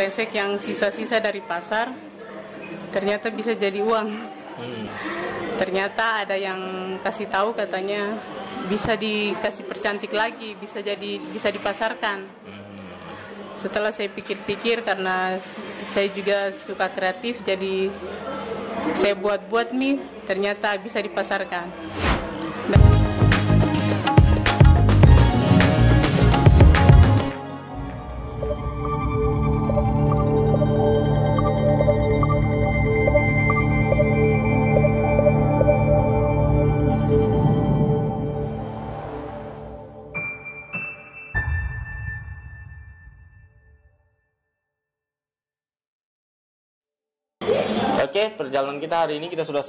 kresek yang sisa-sisa dari pasar ternyata bisa jadi uang. Ternyata ada yang kasih tahu katanya bisa dikasih percantik lagi, bisa dipasarkan. Setelah saya pikir-pikir, karena saya juga suka kreatif, jadi saya buat mie, ternyata bisa dipasarkan. Oke, perjalanan kita hari ini kita sudah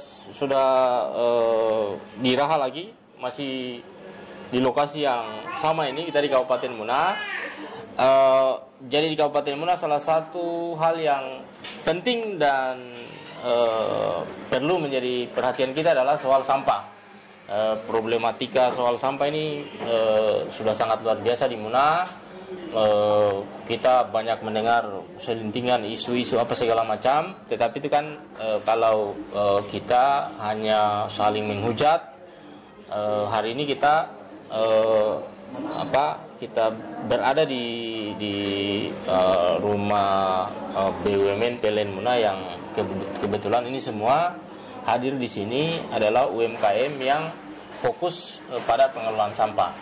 di Raha lagi, masih di lokasi yang sama ini, kita di Kabupaten Muna. Jadi di Kabupaten Muna salah satu hal yang penting dan perlu menjadi perhatian kita adalah soal sampah. Problematika soal sampah ini sudah sangat luar biasa di Muna. Kita banyak mendengar selintingan isu-isu apa segala macam, tetapi itu kan kalau kita hanya saling menghujat. Hari ini kita kita berada di rumah BUMN PLN Muna yang kebetulan ini semua hadir di sini adalah UMKM yang fokus pada pengelolaan sampah.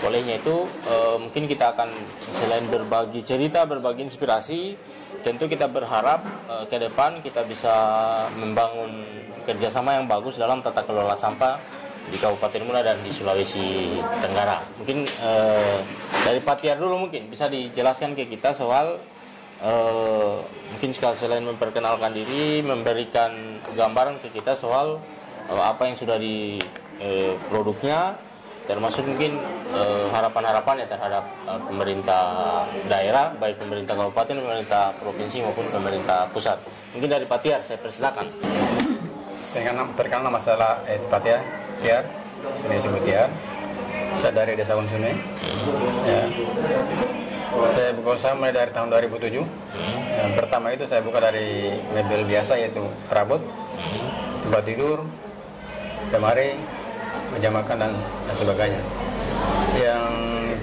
Olehnya itu mungkin kita akan selain berbagi cerita, berbagi inspirasi, tentu kita berharap ke depan kita bisa membangun kerjasama yang bagus dalam tata kelola sampah di Kabupaten Muna dan di Sulawesi Tenggara. Mungkin dari Pak Tiar dulu mungkin bisa dijelaskan ke kita soal mungkin selain memperkenalkan diri, memberikan gambaran ke kita soal apa yang sudah di produknya, termasuk mungkin harapan-harapannya terhadap pemerintah daerah, baik pemerintah kabupaten, pemerintah provinsi maupun pemerintah pusat. Mungkin dari Pak Tiar, saya persilakan. Perkenalkan masalah Pak Tiar, saya disebut Tiar. Saya dari Desa Unsune. Ya. Saya buka usaha mulai dari tahun 2007. Yang pertama itu saya buka dari mebel biasa, yaitu perabot, tempat tidur, lemari, meja makan dan sebagainya. Yang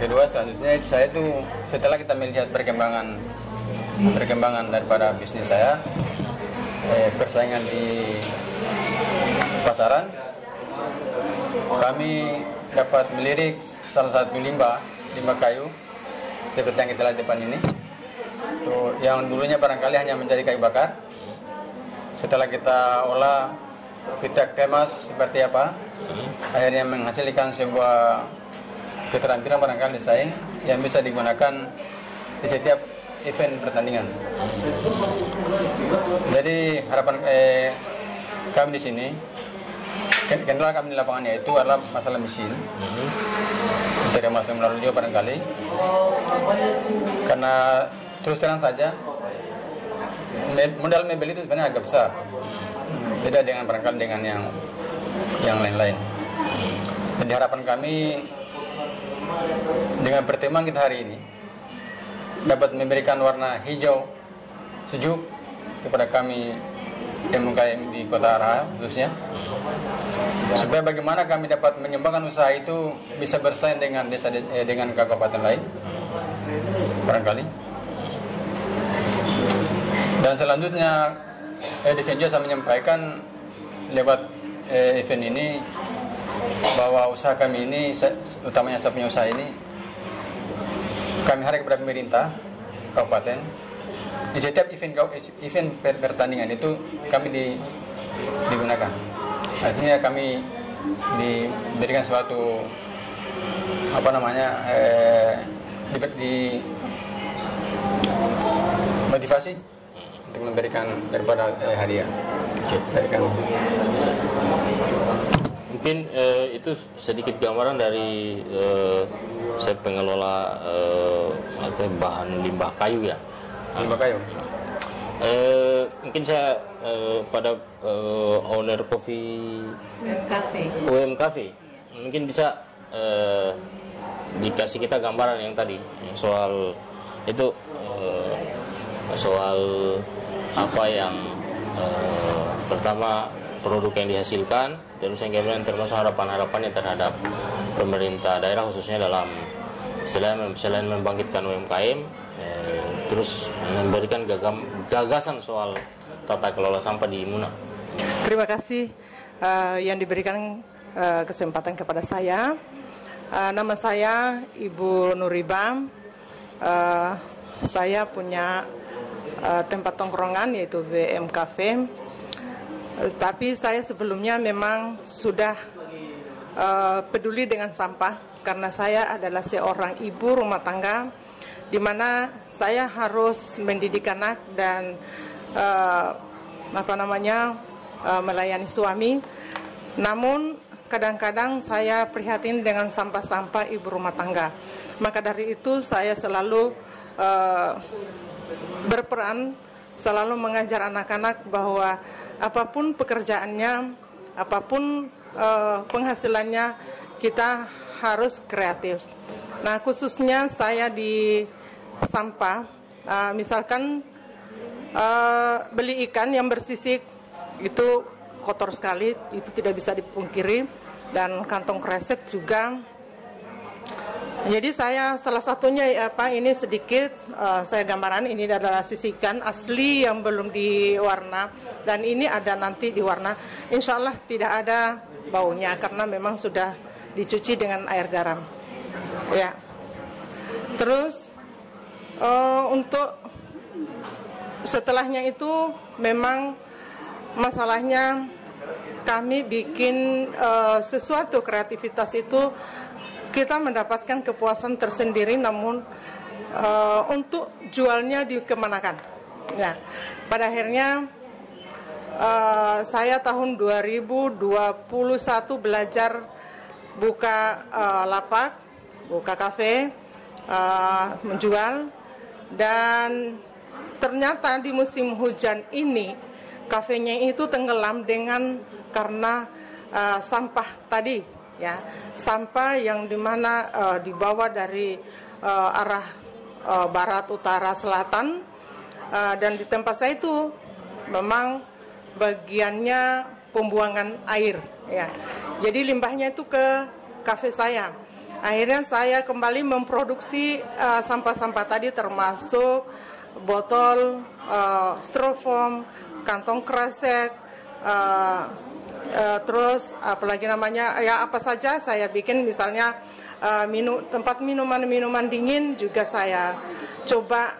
kedua selanjutnya saya itu setelah kita melihat perkembangan daripada bisnis saya, persaingan di pasaran, kami dapat melirik salah satu limbah kayu seperti yang kita lihat depan ini. Tuh, yang dulunya barangkali hanya menjadi kayu bakar, setelah kita olah, kita kemas seperti apa, akhirnya menghasilkan sebuah keterampilan barangkali desain yang bisa digunakan di setiap event pertandingan. Jadi harapan kami di sini, kendala kami di lapangannya itu adalah masalah mesin. Tidak masuk melalui juga barangkali, karena terus terang saja modal mebel itu sebenarnya agak besar, beda dengan barangkali dengan yang lain-lain. Jadi harapan kami dengan pertemuan kita hari ini dapat memberikan warna hijau sejuk kepada kami UMKM di Kota Raha khususnya, supaya bagaimana kami dapat menyumbangkan usaha itu bisa bersaing dengan desa dengan kabupaten lain barangkali. Dan selanjutnya Devin juga saya menyampaikan lewat event ini bahwa usaha kami ini, utamanya saya punya usaha ini, kami harap kepada pemerintah kabupaten di setiap event pertandingan itu kami digunakan. Artinya kami diberikan suatu di motivasi untuk memberikan daripada hadiah dari kami. Mungkin itu sedikit gambaran dari saya pengelola atau bahan limbah kayu ya. Limbah kayu. Mungkin saya pada owner coffee UM Cafe mungkin bisa dikasih kita gambaran yang tadi soal itu soal apa yang pertama produk yang dihasilkan, terus yang kemudian termasuk harapan-harapannya terhadap pemerintah daerah khususnya dalam selain membangkitkan UMKM, terus memberikan gagasan soal tata kelola sampah di Muna. Terima kasih yang diberikan kesempatan kepada saya. Nama saya Ibu Nuribam. Saya punya tempat tongkrongan yaitu WM Cafe. Tapi saya sebelumnya memang sudah peduli dengan sampah karena saya adalah seorang ibu rumah tangga di mana saya harus mendidik anak dan melayani suami. Namun kadang-kadang saya prihatin dengan sampah-sampah ibu rumah tangga. Maka dari itu saya selalu berperan, selalu mengajar anak-anak bahwa apapun pekerjaannya, apapun penghasilannya, kita harus kreatif. Nah, khususnya saya di sampah, misalkan beli ikan yang bersisik, itu kotor sekali, itu tidak bisa dipungkiri, dan kantong kresek juga. Jadi saya salah satunya ini sedikit saya gambaran, ini adalah sisikan asli yang belum diwarna dan ini ada nanti diwarna. Insya Allah tidak ada baunya karena memang sudah dicuci dengan air garam. Ya. Terus untuk setelahnya itu memang masalahnya kami bikin sesuatu kreativitas itu kita mendapatkan kepuasan tersendiri, namun untuk jualnya dikemanakan. Nah, pada akhirnya saya tahun 2021 belajar buka lapak, buka kafe, menjual, dan ternyata di musim hujan ini kafenya itu tenggelam karena sampah tadi. Ya, sampah yang dimana dibawa dari arah barat, utara, selatan, dan di tempat saya itu memang bagiannya pembuangan air. Ya, jadi limbahnya itu ke kafe saya. Akhirnya saya kembali memproduksi sampah-sampah tadi termasuk botol, styrofoam, kantong kresek. Terus apalagi namanya ya apa saja saya bikin, misalnya tempat minuman dingin juga saya coba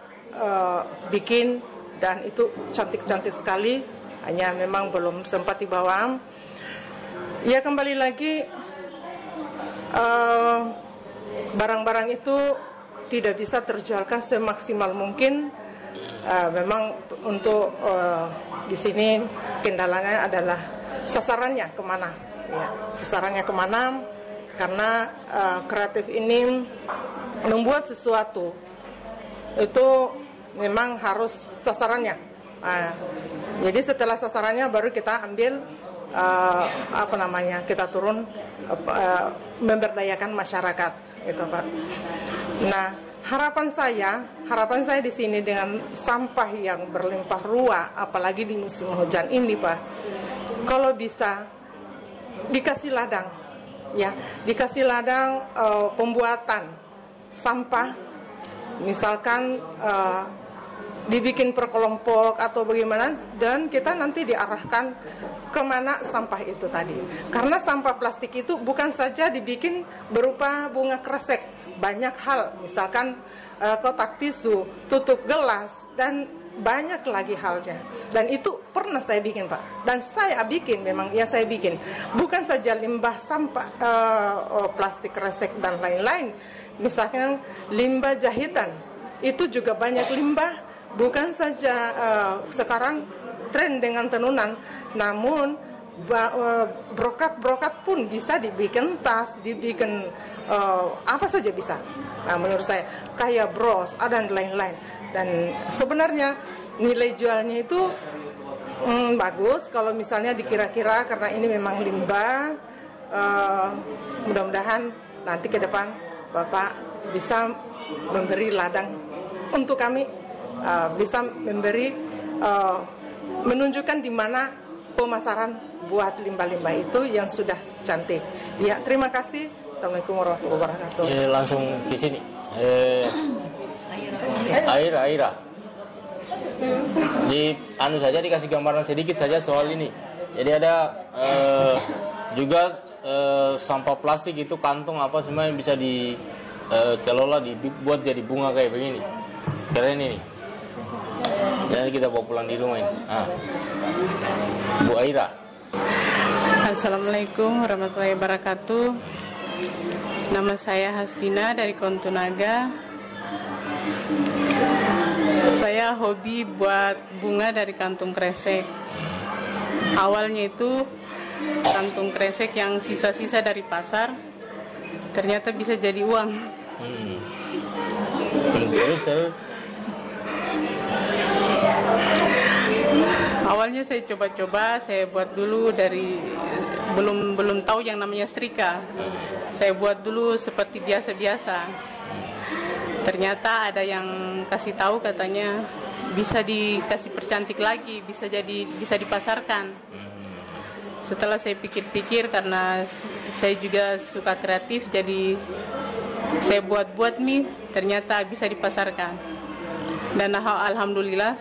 bikin dan itu cantik-cantik sekali, hanya memang belum sempat dibawa. Ya kembali lagi barang-barang itu tidak bisa terjualkan semaksimal mungkin. Memang untuk di sini kendalanya adalah sasarannya kemana, ya, sasarannya kemana, karena kreatif ini membuat sesuatu itu memang harus sasarannya. Jadi setelah sasarannya baru kita ambil kita turun memberdayakan masyarakat, gitu Pak. Nah, harapan saya di sini dengan sampah yang berlimpah ruah, apalagi di musim hujan ini Pak. Kalau bisa dikasih ladang, ya, dikasih ladang pembuatan sampah, misalkan dibikin per kelompok atau bagaimana, dan kita nanti diarahkan kemana sampah itu tadi. Karena sampah plastik itu bukan saja dibikin berupa bunga kresek, banyak hal, misalkan kotak tisu, tutup gelas, dan banyak lagi halnya. Dan itu pernah saya bikin Pak, dan saya bikin memang ya saya bikin bukan saja limbah sampah plastik kresek dan lain-lain, misalkan limbah jahitan itu juga banyak limbah, bukan saja sekarang tren dengan tenunan, namun brokat pun bisa dibikin tas, dibikin apa saja bisa. Nah, menurut saya kayak bros dan lain-lain. Dan sebenarnya nilai jualnya itu bagus kalau misalnya dikira-kira, karena ini memang limbah. Mudah-mudahan nanti ke depan Bapak bisa memberi ladang untuk kami bisa memberi menunjukkan di mana pemasaran buat limbah-limbah itu yang sudah cantik. Ya, terima kasih. Assalamualaikum warahmatullahi wabarakatuh. Langsung di sini. Aira. Saja dikasih gambaran sedikit saja soal ini. Jadi ada juga sampah plastik itu, kantong apa semua yang bisa dikelola dibuat jadi bunga kayak begini. Keren ini. Jadi kita bawa pulang di rumah ini. Bu Aira. Assalamualaikum warahmatullahi wabarakatuh. Nama saya Hasdina dari Kontunaga. Saya hobi buat bunga dari kantung kresek. Awalnya itu kantung kresek yang sisa-sisa dari pasar, ternyata bisa jadi uang. Terus. Awalnya saya coba-coba, saya buat dulu dari belum tahu yang namanya setrika. Saya buat dulu seperti biasa-biasa. Ternyata ada yang kasih tahu, katanya bisa dikasih percantik lagi, bisa dipasarkan. Setelah saya pikir-pikir, karena saya juga suka kreatif, jadi saya buat mie, ternyata bisa dipasarkan. Dan alhamdulillah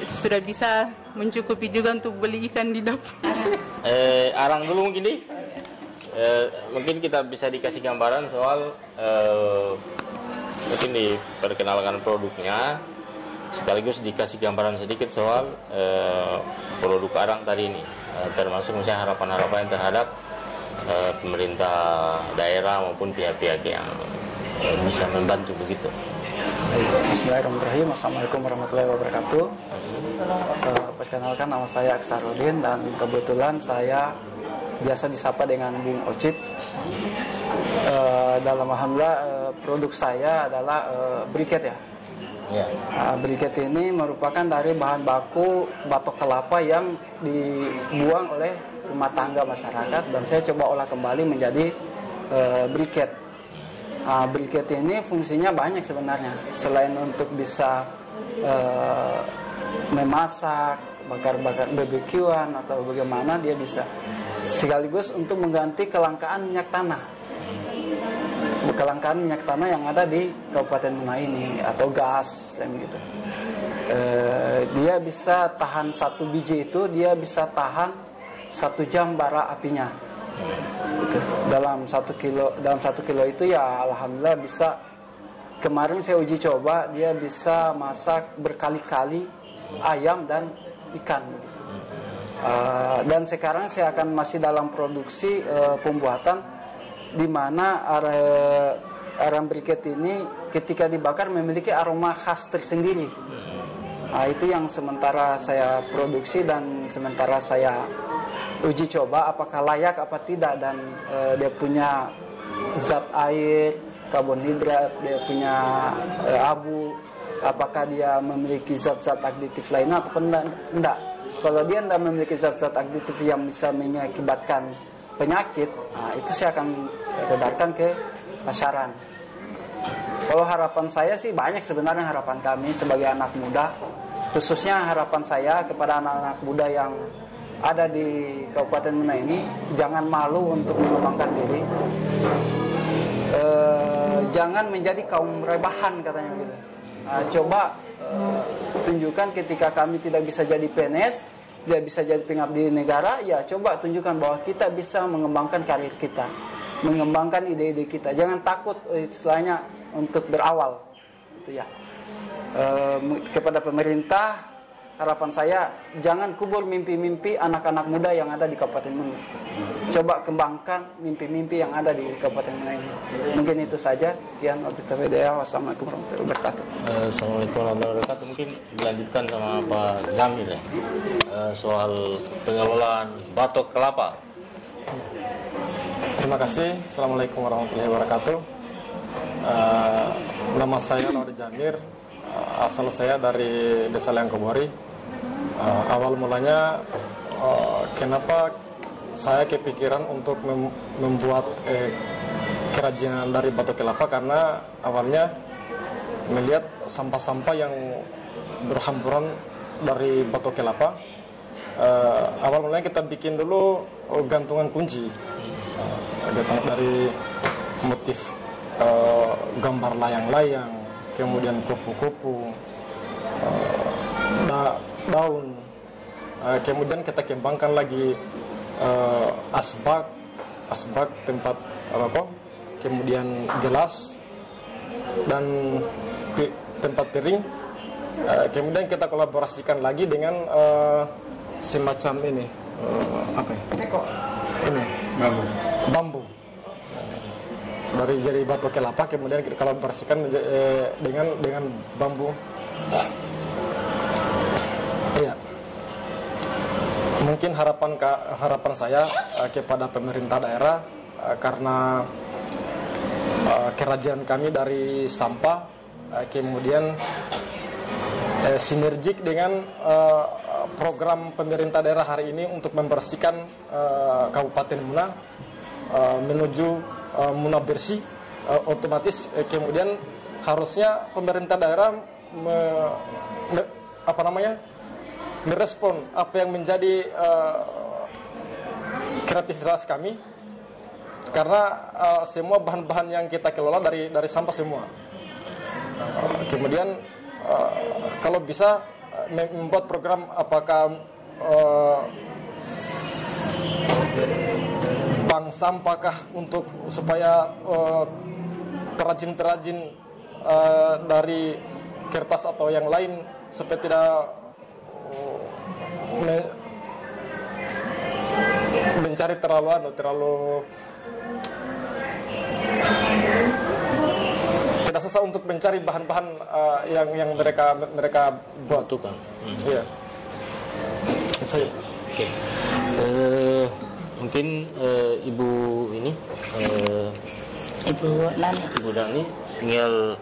sudah bisa mencukupi juga untuk beli ikan di dapur. Arang dulu mungkin nih. Mungkin kita bisa dikasih gambaran soal mungkin diperkenalkan produknya, sekaligus dikasih gambaran sedikit soal produk Arang tadi ini, termasuk misalnya harapan-harapan terhadap pemerintah daerah maupun pihak-pihak yang bisa membantu begitu. Bismillahirrahmanirrahim. Assalamualaikum warahmatullahi wabarakatuh. Perkenalkan, nama saya Aksarudin dan kebetulan saya biasa disapa dengan Bung Ocit. Dalam alhamdulillah produk saya adalah briket ya. Briket ini merupakan dari bahan baku batok kelapa yang dibuang oleh rumah tangga masyarakat, dan saya coba olah kembali menjadi briket. Briket ini fungsinya banyak sebenarnya. Selain untuk bisa memasak, bakar-bakar BBQ-an atau bagaimana, dia bisa sekaligus untuk mengganti kelangkaan minyak tanah. Kelangkaan minyak tanah yang ada di Kabupaten Muna ini, atau gas, gitu. Dia bisa tahan satu biji itu, dia bisa tahan 1 jam bara apinya. Gitu. Dalam 1 kilo itu ya alhamdulillah bisa. Kemarin saya uji coba, dia bisa masak berkali-kali ayam dan ikan. Dan sekarang saya akan masih dalam produksi pembuatan, di mana arang briket ini ketika dibakar memiliki aroma khas tersendiri. Itu yang sementara saya produksi dan sementara saya uji coba apakah layak apa tidak, dan dia punya zat air, karbonhidrat, dia punya abu, apakah dia memiliki zat-zat aditif lainnya atau enggak. Kalau dia tidak memiliki zat-zat aditif yang bisa mengakibatkan penyakit, itu saya akan edarkan ke pasaran. Kalau harapan saya sih banyak sebenarnya, harapan kami sebagai anak muda, khususnya harapan saya kepada anak-anak muda yang ada di Kabupaten Muna ini, jangan malu untuk mengembangkan diri, jangan menjadi kaum rebahan katanya gitu. Coba tunjukkan ketika kami tidak bisa jadi PNS, tidak bisa jadi pengabdi negara, ya coba tunjukkan bahwa kita bisa mengembangkan karir kita, mengembangkan ide-ide kita. Jangan takut istilahnya untuk berawal, itu ya. Kepada pemerintah, harapan saya jangan kubur mimpi-mimpi anak-anak muda yang ada di Kabupaten Muna. Coba kembangkan mimpi-mimpi yang ada di Kabupaten Muna ini. Mungkin itu saja. Sekian. Wassalamualaikum warahmatullahi wabarakatuh. Assalamualaikum warahmatullahi wabarakatuh. Mungkin dilanjutkan sama Pak Zamil ya, soal pengelolaan batok kelapa. Terima kasih. Assalamualaikum warahmatullahi wabarakatuh. Nama saya Laudi Jamir. Asal saya dari Desa Leangkobori. Awal mulanya kenapa saya kepikiran untuk membuat kerajinan dari batok kelapa, karena awalnya melihat sampah-sampah yang berhamburan dari batok kelapa. Awal mulanya kita bikin dulu gantungan kunci dari motif gambar layang-layang, kemudian kupu-kupu, daun. Kemudian kita kembangkan lagi asbak tempat rokok, kemudian gelas dan tempat piring. Kemudian kita kolaborasikan lagi dengan semacam ini apa ya? Ini bambu dari batu kelapa, kemudian kita kolaborasikan dengan bambu. Iya. Mungkin harapan saya kepada pemerintah daerah, karena kerajaan kami dari sampah, kemudian sinergik dengan program pemerintah daerah hari ini untuk membersihkan Kabupaten Muna menuju Muna bersih, otomatis kemudian harusnya pemerintah daerah merespon apa yang menjadi kreativitas kami, karena semua bahan-bahan yang kita kelola dari sampah semua. Kemudian kalau bisa membuat program, apakah bank sampahkah, untuk supaya perajin-perajin dari kertas atau yang lain supaya tidak mencari terlalu tidak susah untuk mencari bahan-bahan yang mereka butuhkan. Iya. Oke. Mungkin Ibu ini Ibu Nani tinggal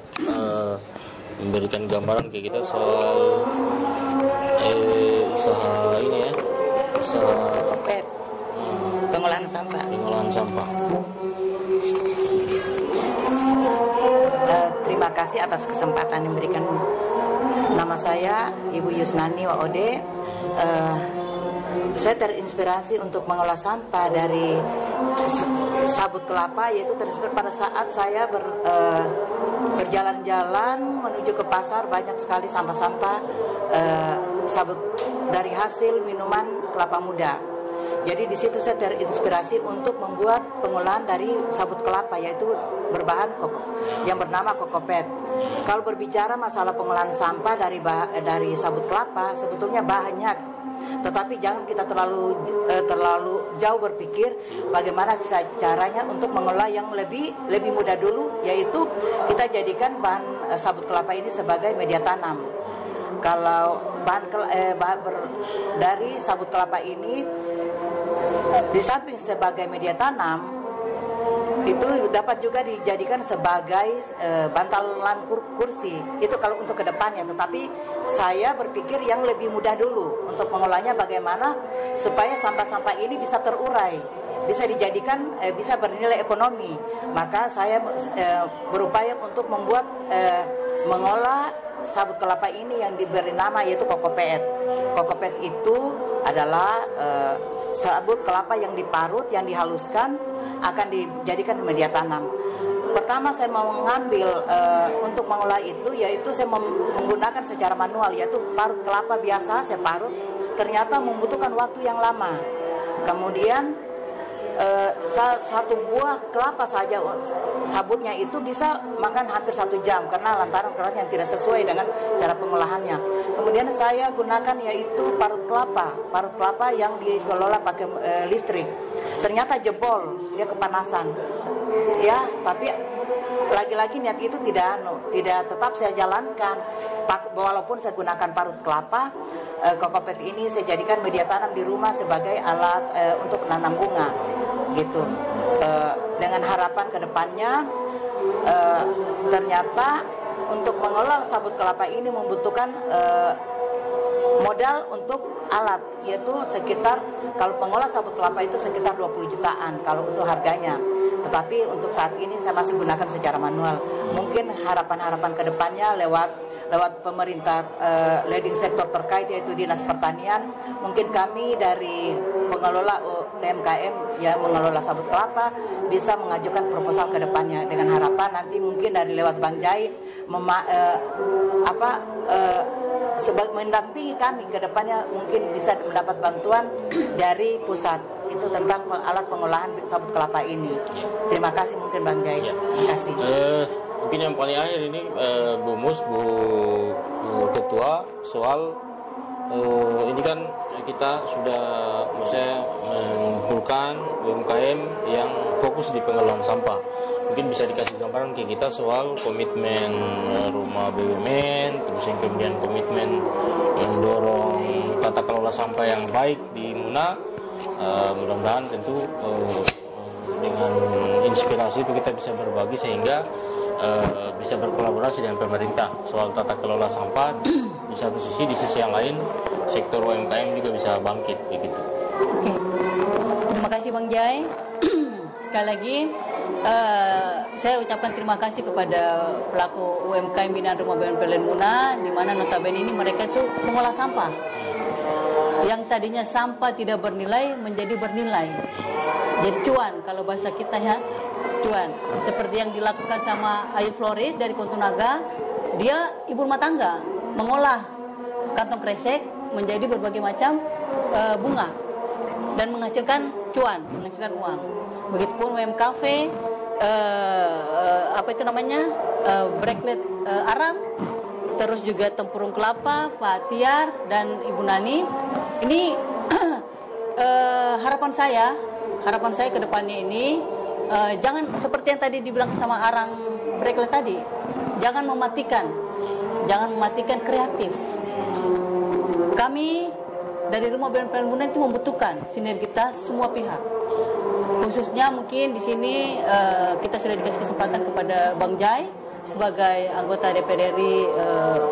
memberikan gambaran ke kita soal usaha ini ya, usaha Kopet, pengolahan sampah. Terima kasih atas kesempatan yang diberikan. Nama saya Ibu Yusnani Waode. Saya terinspirasi untuk mengolah sampah dari sabut kelapa, yaitu terinspirasi pada saat saya berjalan-jalan menuju ke pasar, banyak sekali sampah-sampah sabut dari hasil minuman kelapa muda. Jadi di situ saya terinspirasi untuk membuat pengolahan dari sabut kelapa, yaitu berbahan yang bernama Kokopet. Kalau berbicara masalah pengolahan sampah dari sabut kelapa, sebetulnya banyak, tetapi jangan kita terlalu jauh berpikir bagaimana caranya untuk mengolah yang lebih mudah dulu, yaitu kita jadikan bahan sabut kelapa ini sebagai media tanam. Kalau dari sabut kelapa ini, di samping sebagai media tanam, itu dapat juga dijadikan sebagai bantalan kursi. Itu kalau untuk kedepannya. Tetapi saya berpikir yang lebih mudah dulu untuk mengolahnya, bagaimana supaya sampah-sampah ini bisa terurai, bisa dijadikan bisa bernilai ekonomi. Maka saya berupaya untuk membuat mengolah sabut kelapa ini yang diberi nama yaitu Kokopet. Kokopet itu adalah sabut kelapa yang diparut, yang dihaluskan, akan dijadikan media tanam. Pertama saya mau mengambil untuk mengolah itu, yaitu saya menggunakan secara manual, yaitu parut kelapa biasa saya parut, ternyata membutuhkan waktu yang lama. Kemudian satu buah kelapa saja sabutnya itu bisa makan hampir 1 jam karena lantaran kerasnya yang tidak sesuai dengan cara pengolahannya. Kemudian saya gunakan yaitu parut kelapa yang dikelola pakai listrik. Ternyata jebol, dia kepanasan. Ya, tapi lagi-lagi niat itu tidak tetap saya jalankan. Walaupun saya gunakan parut kelapa, Kokopet ini saya jadikan media tanam di rumah sebagai alat untuk menanam bunga, gitu. Dengan harapan kedepannya, ternyata untuk mengolah sabut kelapa ini membutuhkan modal untuk alat, yaitu sekitar kalau pengolah sabut kelapa itu sekitar 20 jutaan kalau untuk harganya. Tetapi untuk saat ini saya masih gunakan secara manual. Mungkin harapan-harapan kedepannya lewat pemerintah leading sektor terkait yaitu Dinas Pertanian, mungkin kami dari pengelola UMKM yang mengelola sabut kelapa bisa mengajukan proposal ke depannya dengan harapan nanti mungkin dari lewat Bang Jai mendampingi kami ke depannya, mungkin bisa mendapat bantuan dari pusat itu tentang alat pengolahan sabut kelapa ini. Terima kasih mungkin Bang Jai. Terima kasih. Mungkin yang paling akhir ini Bu Mus, Bu Ketua, soal ini kan kita sudah mengumpulkan UMKM yang fokus di pengelolaan sampah. Mungkin bisa dikasih gambaran ke kita soal komitmen rumah BUMN, terus yang kemudian komitmen mendorong tata kelola sampah yang baik di Muna. Mudah-mudahan tentu dengan inspirasi itu kita bisa berbagi sehingga bisa berkolaborasi dengan pemerintah soal tata kelola sampah di satu sisi, di sisi yang lain sektor UMKM juga bisa bangkit begitu. Oke. Terima kasih Bang Jai. Sekali lagi saya ucapkan terima kasih kepada pelaku UMKM binaan Rumah BUMN Pelen Muna, di mana notabene ini mereka itu mengolah sampah. Yang tadinya sampah tidak bernilai menjadi bernilai. Jadi cuan kalau bahasa kita ya, cuan. Seperti yang dilakukan sama Ayu Floris dari Kontunaga, dia ibu rumah tangga mengolah kantong kresek menjadi berbagai macam bunga dan menghasilkan cuan, menghasilkan uang. Begitupun UMKV bracelet arang, terus juga tempurung kelapa, Pak Tiar dan Ibu Nani. Ini harapan saya ke depannya ini jangan seperti yang tadi dibilang sama arang bracelet tadi, jangan mematikan kreatif. Kami dari Rumah BUMN Pelen Muna itu membutuhkan sinergitas semua pihak. Khususnya mungkin di sini kita sudah dikasih kesempatan kepada Bang Jai sebagai anggota DPD RI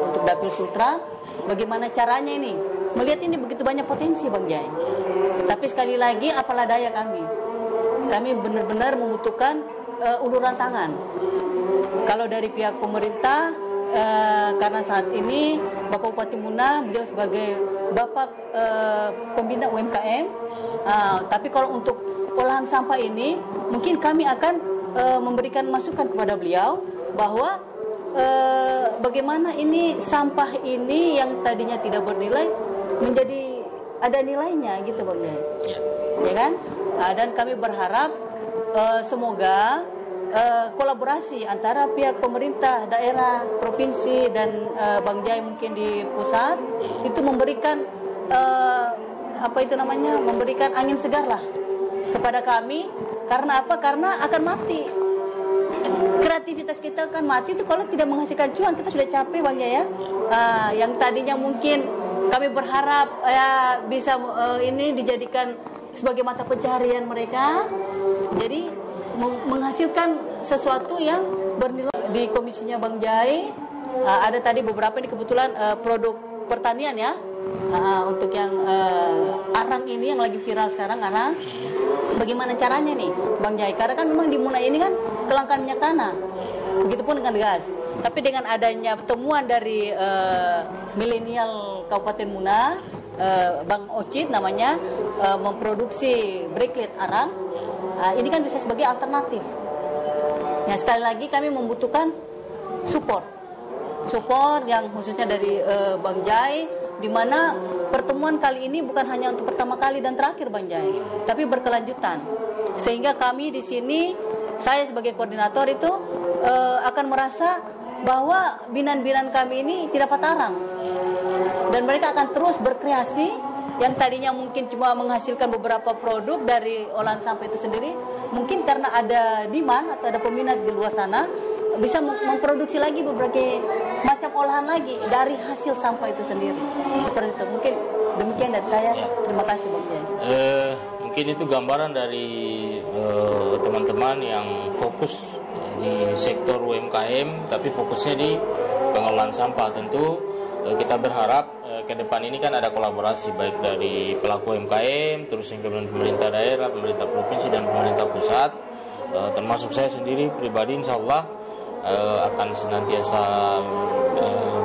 untuk Dapil Sultra. Bagaimana caranya ini? Melihat ini begitu banyak potensi Bang Jai. Tapi sekali lagi apalah daya kami. Kami benar-benar membutuhkan uluran tangan. Kalau dari pihak pemerintah, karena saat ini Bapak Bupati Muna beliau sebagai Bapak pembina UMKM, tapi kalau untuk olahan sampah ini mungkin kami akan memberikan masukan kepada beliau bahwa bagaimana ini sampah ini yang tadinya tidak bernilai menjadi ada nilainya gitu Bang Jai. Ya kan? Dan kami berharap semoga kolaborasi antara pihak pemerintah daerah, provinsi dan Bang Jai mungkin di pusat itu memberikan memberikan angin segar lah kepada kami. Karena apa? Karena akan mati. Kreativitas kita akan mati itu kalau tidak menghasilkan cuan. Kita sudah capek Bang Jai ya. Yang tadinya mungkin kami berharap bisa ini dijadikan sebagai mata pencaharian mereka. Jadi menghasilkan sesuatu yang bernilai. Di komisinya Bang Jai ada tadi beberapa ini kebetulan produk pertanian ya, untuk yang arang ini yang lagi viral sekarang, arang. Bagaimana caranya nih Bang Jai? Karena kan memang di Muna ini kan kelangkaan minyak tanah, begitupun dengan gas. Tapi dengan adanya temuan dari milenial Kabupaten Muna, Bang Ocit namanya, memproduksi bracelet arang, ini kan bisa sebagai alternatif. Ya, sekali lagi kami membutuhkan support yang khususnya dari Bang Jai, di mana pertemuan kali ini bukan hanya untuk pertama kali dan terakhir Bang Jai, tapi berkelanjutan. Sehingga kami di sini, saya sebagai koordinator itu akan merasa bahwa binaan-binaan kami ini tidak patarang, dan mereka akan terus berkreasi. Yang tadinya mungkin cuma menghasilkan beberapa produk dari olahan sampah itu sendiri, mungkin karena ada demand atau ada peminat di luar sana, bisa memproduksi lagi berbagai macam olahan lagi dari hasil sampah itu sendiri. Seperti itu. Mungkin demikian dari saya. Terima kasih Bang Jai. Mungkin itu gambaran dari teman-teman yang fokus di sektor UMKM, tapi fokusnya di pengelolaan sampah. Tentu kita berharap ke depan ini kan ada kolaborasi baik dari pelaku UMKM, terus yang kemudian pemerintah daerah, pemerintah provinsi dan pemerintah pusat, termasuk saya sendiri pribadi insya Allah akan senantiasa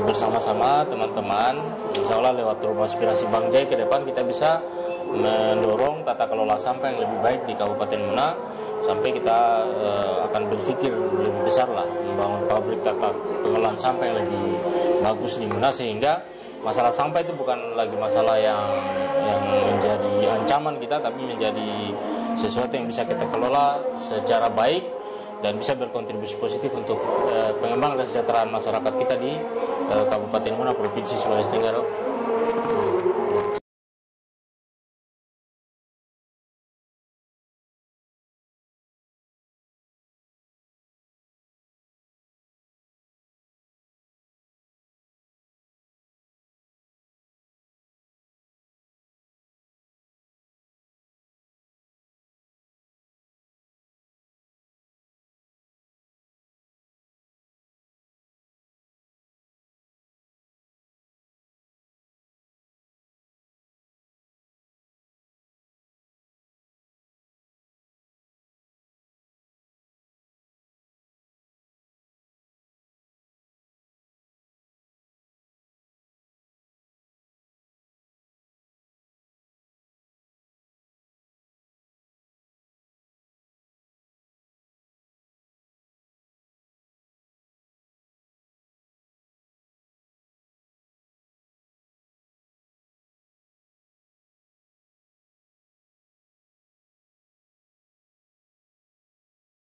bersama-sama teman-teman, insya Allah lewat Rumah Aspirasi Bang Jai ke depan kita bisa mendorong tata kelola sampah yang lebih baik di Kabupaten Muna, sampai kita akan berpikir lebih besar lah membangun pabrik tata pengelolaan sampah yang lebih bagus di Muna, sehingga masalah sampah itu bukan lagi masalah yang menjadi ancaman kita, tapi menjadi sesuatu yang bisa kita kelola secara baik dan bisa berkontribusi positif untuk pengembangan kesejahteraan masyarakat kita di Kabupaten Muna, Provinsi Sulawesi Tenggara